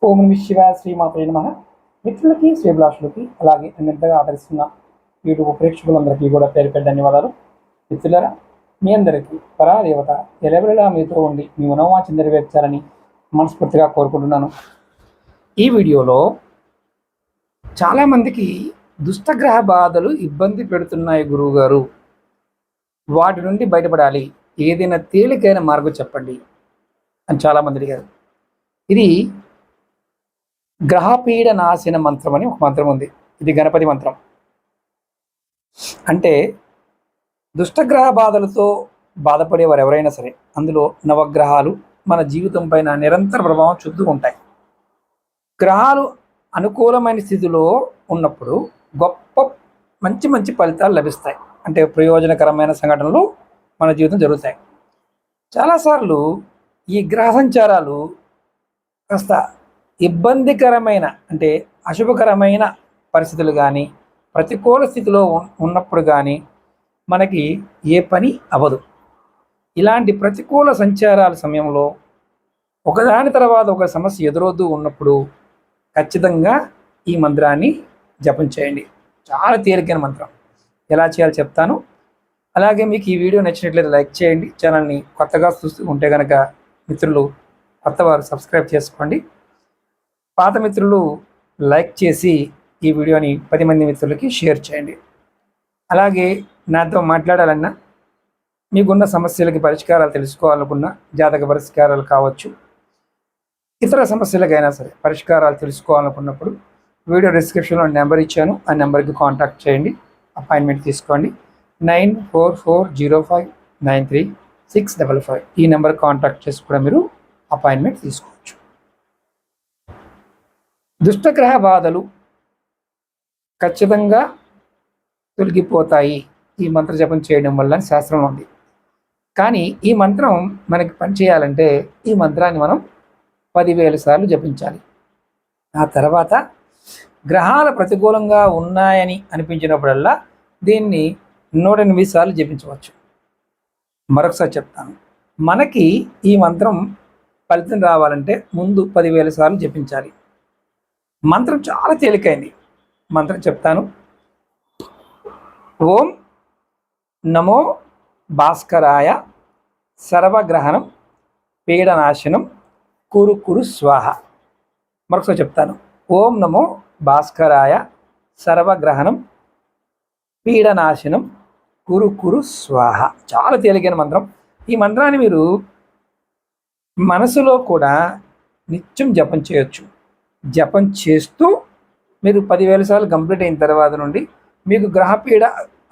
ఓం నమః శివాయ శ్రీమాత్రే నమః. మిత్రులకి శ్రీభిలాషులకి అలాగే ఎంతగా ఆదరిస్తున్న యూట్యూబ్ ప్రేక్షకులందరికీ కూడా పేరు పేరు ధన్యవాదాలు. మిత్రులారా, మీ అందరికీ పరాదేవత ఎలవెలలా మీతో ఉండి మీ మనోవాంఛ నెరవేర్చాలని మనస్ఫూర్తిగా కోరుకుంటున్నాను. ఈ వీడియోలో చాలామందికి దుష్టగ్రహ బాధలు ఇబ్బంది పెడుతున్నాయి గురువుగారు, వాటి నుండి బయటపడాలి, ఏదైనా తేలికైన మార్గం చెప్పండి అని చాలామంది అడిగారు. ఇది గ్రహపీడ నాశన మంత్రం అని ఒక మంత్రం ఉంది. ఇది గణపతి మంత్రం. అంటే దుష్టగ్రహ బాధలతో బాధపడేవారు ఎవరైనా సరే, అందులో నవగ్రహాలు మన జీవితం పైన నిరంతర ప్రభావం చూపుతూ ఉంటాయి. గ్రహాలు అనుకూలమైన స్థితిలో ఉన్నప్పుడు గొప్ప మంచి మంచి ఫలితాలు లభిస్తాయి. అంటే ప్రయోజనకరమైన సంఘటనలు మన జీవితం జరుగుతాయి. చాలాసార్లు ఈ గ్రహ సంచారాలు కాస్త ఇబ్బందికరమైన అంటే అశుభకరమైన పరిస్థితులు కానీ ప్రతికూల స్థితిలో ఉన్నప్పుడు కానీ మనకి ఏ పని అవ్వదు. ఇలాంటి ప్రతికూల సంచారాల సమయంలో ఒకదాని తర్వాత ఒక సమస్య ఎదురవుతూ ఉన్నప్పుడు ఖచ్చితంగా ఈ మంత్రాన్ని జపం చేయండి. చాలా తేలికైన మంత్రం. ఎలా చేయాలో చెప్తాను. అలాగే మీకు ఈ వీడియో నచ్చినట్లయితే లైక్ చేయండి. ఛానల్ని కొత్తగా చూస్తూ ఉంటే కనుక మిత్రులు కొత్తవారు సబ్స్క్రైబ్ చేసుకోండి. పాత మిత్రులు లైక్ చేసి ఈ వీడియోని 10 మంది మిత్రులకి షేర్ చేయండి. అలాగే నాతో మాట్లాడాలన్నా, మీకున్న సమస్యలకి పరిష్కారాలు తెలుసుకోవాలనుకున్న జాతక పరిష్కారాలు కావచ్చు, ఇతర సమస్యలకైనా సరే పరిష్కారాలు తెలుసుకోవాలనుకున్నప్పుడు వీడియో డిస్క్రిప్షన్లో నెంబర్ ఇచ్చాను. ఆ నెంబర్కి కాంటాక్ట్ చేయండి, అపాయింట్మెంట్ తీసుకోండి. 9440593655 ఈ నెంబర్ కాంటాక్ట్ చేసి కూడా మీరు అపాయింట్మెంట్ తీసుకోవచ్చు. దుష్టగ్రహ బాధలు ఖచ్చితంగా తొలగిపోతాయి ఈ మంత్ర జపం చేయడం వల్ల శాస్త్రంలో ఉంది. కానీ ఈ మంత్రం మనకి పనిచేయాలంటే ఈ మంత్రాన్ని మనం 10,000 సార్లు జపించాలి. ఆ తర్వాత గ్రహాల ప్రతికూలంగా ఉన్నాయని అనిపించినప్పుడల్లా దీన్ని 108 సార్లు జపించవచ్చు. మరొకసారి చెప్తాను. మనకి ఈ మంత్రం ఫలితం రావాలంటే ముందు 10,000 సార్లు జపించాలి. మంత్రం చాలా తేలికైంది. మంత్రం చెప్తాను. ఓం నమో భాస్కరాయ సర్వగ్రహణం పీడనాశనం కురు కురు స్వాహ. మరొకసారి చెప్తాను. ఓం నమో భాస్కరాయ సర్వగ్రహణం పీడనాశనం కురు కురు స్వాహ. చాలా తేలికైన మంత్రం. ఈ మంత్రాన్ని మీరు మనసులో కూడా నిత్యం జపం చేయొచ్చు. జపం చేస్తూ మీరు 10,000 సార్లు కంప్లీట్ అయిన తర్వాత నుండి మీకు గ్రహపీడ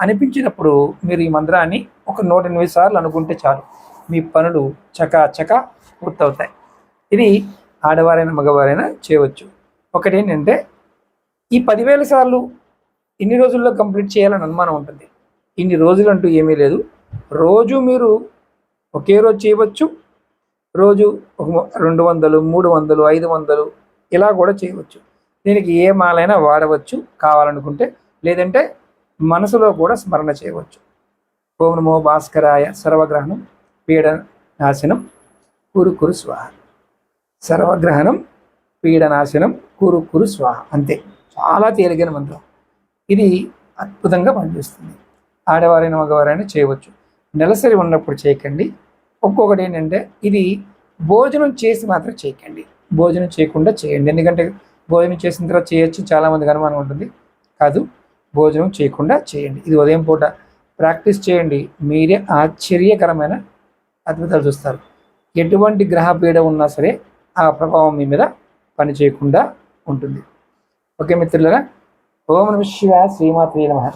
అనిపించినప్పుడు మీరు ఈ మంత్రాన్ని ఒక 108 సార్లు అనుకుంటే చాలు, మీ పనులు చకా పూర్తవుతాయి. ఇది ఆడవారైనా మగవారైనా చేయవచ్చు. ఒకటి ఏంటంటే, ఈ 10,000 సార్లు ఇన్ని రోజుల్లో కంప్లీట్ చేయాలని అనుమానం ఉంటుంది. ఇన్ని రోజులు అంటూ ఏమీ లేదు. రోజు మీరు ఒకే రోజు చేయవచ్చు. రోజు 200, 300, 500 ఇలా కూడా చేయవచ్చు. దీనికి ఏ మాలైనా వాడవచ్చు కావాలనుకుంటే, లేదంటే మనసులో కూడా స్మరణ చేయవచ్చు. ఓం నమో భాస్కరాయ సర్వగ్రహణం పీడనాశనం కురు కురు స్వాహ. సర్వగ్రహణం పీడనాశనం కురు కురు స్వాహ. అంతే. చాలా తేలికైన మంత్రం. ఇది అద్భుతంగా పనిచేస్తుంది. ఆడవారైన మగవారైనా చేయవచ్చు. నెలసరి ఉన్నప్పుడు చేయకండి. ఒక్కొక్కటి ఏంటంటే, ఇది భోజనం చేసి మాత్రం చేయకండి. భోజనం చేయకుండా చేయండి. ఎందుకంటే భోజనం చేసిన తర్వాత చేయొచ్చు, చాలామందికి అనుమానం ఉంటుంది. కాదు, భోజనం చేయకుండా చేయండి. ఇది ఉదయం పూట ప్రాక్టీస్ చేయండి. మీరే ఆశ్చర్యకరమైన అద్భుతాలు చూస్తారు. ఎటువంటి గ్రహ పీడ ఉన్నా సరే ఆ ప్రభావం మీ మీద పని చేయకుండా ఉంటుంది. ఓకే మిత్రులారా, ఓం నమః శివాయ శ్రీమాత్రే నమః.